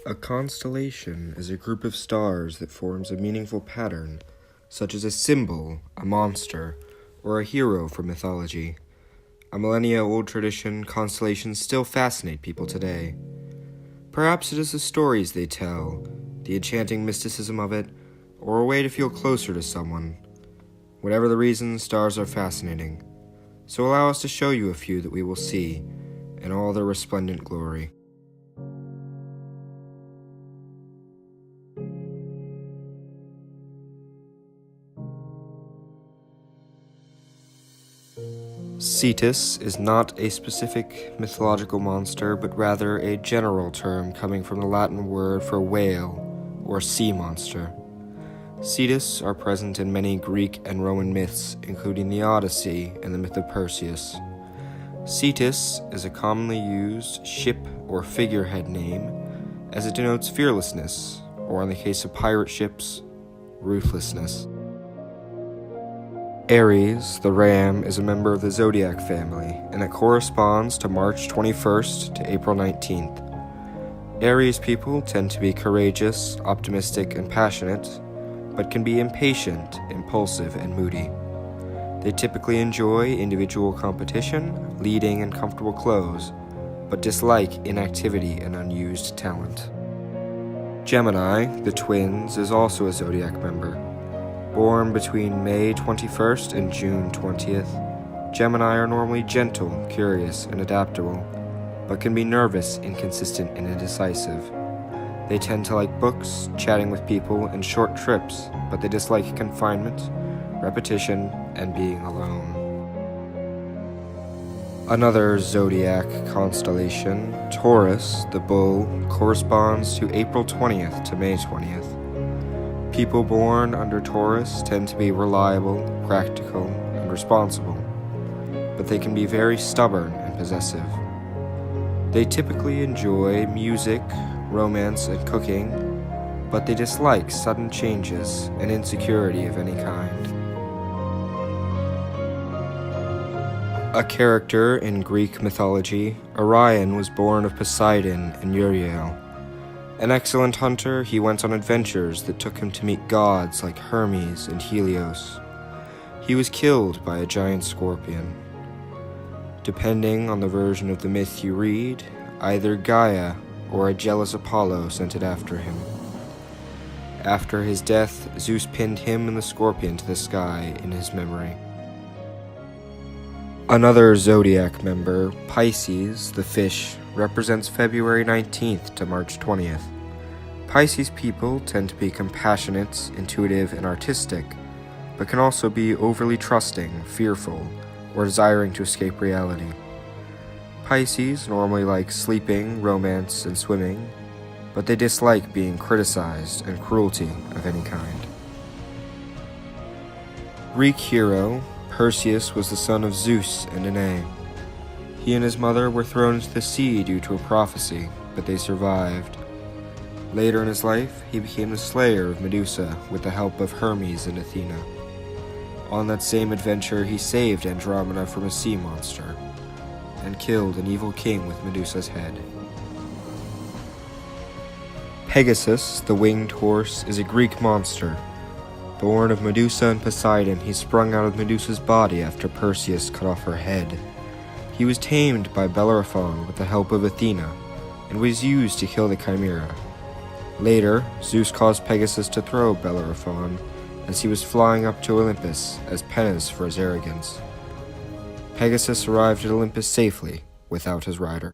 A constellation is a group of stars that forms a meaningful pattern, such as a symbol, a monster, or a hero from mythology. A millennia-old tradition, constellations still fascinate people today. Perhaps it is the stories they tell, the enchanting mysticism of it, or a way to feel closer to someone. Whatever the reason, stars are fascinating. So allow us to show you a few that we will see, in all their resplendent glory. Cetus is not a specific mythological monster, but rather a general term coming from the Latin word for whale, or sea monster. Cetus are present in many Greek and Roman myths, including the Odyssey and the myth of Perseus. Cetus is a commonly used ship or figurehead name, as it denotes fearlessness, or in the case of pirate ships, ruthlessness. Aries, the ram, is a member of the zodiac family, and it corresponds to March 21st to April 19th. Aries people tend to be courageous, optimistic, and passionate, but can be impatient, impulsive, and moody. They typically enjoy individual competition, leading, and comfortable clothes, but dislike inactivity and unused talent. Gemini, the twins, is also a zodiac member. Born between May 21st and June 20th, Gemini are normally gentle, curious, and adaptable, but can be nervous, inconsistent, and indecisive. They tend to like books, chatting with people, and short trips, but they dislike confinement, repetition, and being alone. Another zodiac constellation, Taurus, the bull, corresponds to April 20th to May 20th. People born under Taurus tend to be reliable, practical, and responsible, but they can be very stubborn and possessive. They typically enjoy music, romance, and cooking, but they dislike sudden changes and insecurity of any kind. A character in Greek mythology, Orion was born of Poseidon and Uriel. An excellent hunter, he went on adventures that took him to meet gods like Hermes and Helios. He was killed by a giant scorpion. Depending on the version of the myth you read, either Gaia or a jealous Apollo sent it after him. After his death, Zeus pinned him and the scorpion to the sky in his memory. Another zodiac member, Pisces, the fish, represents February 19th to March 20th. Pisces people tend to be compassionate, intuitive, and artistic, but can also be overly trusting, fearful, or desiring to escape reality. Pisces normally like sleeping, romance, and swimming, but they dislike being criticized and cruelty of any kind. Greek hero, Perseus was the son of Zeus and Danae. He and his mother were thrown into the sea due to a prophecy, but they survived. Later in his life, he became the slayer of Medusa with the help of Hermes and Athena. On that same adventure, he saved Andromeda from a sea monster, and killed an evil king with Medusa's head. Pegasus, the winged horse, is a Greek monster. Born of Medusa and Poseidon, he sprung out of Medusa's body after Perseus cut off her head. He was tamed by Bellerophon with the help of Athena, and was used to kill the Chimera. Later, Zeus caused Pegasus to throw Bellerophon, as he was flying up to Olympus as penance for his arrogance. Pegasus arrived at Olympus safely, without his rider.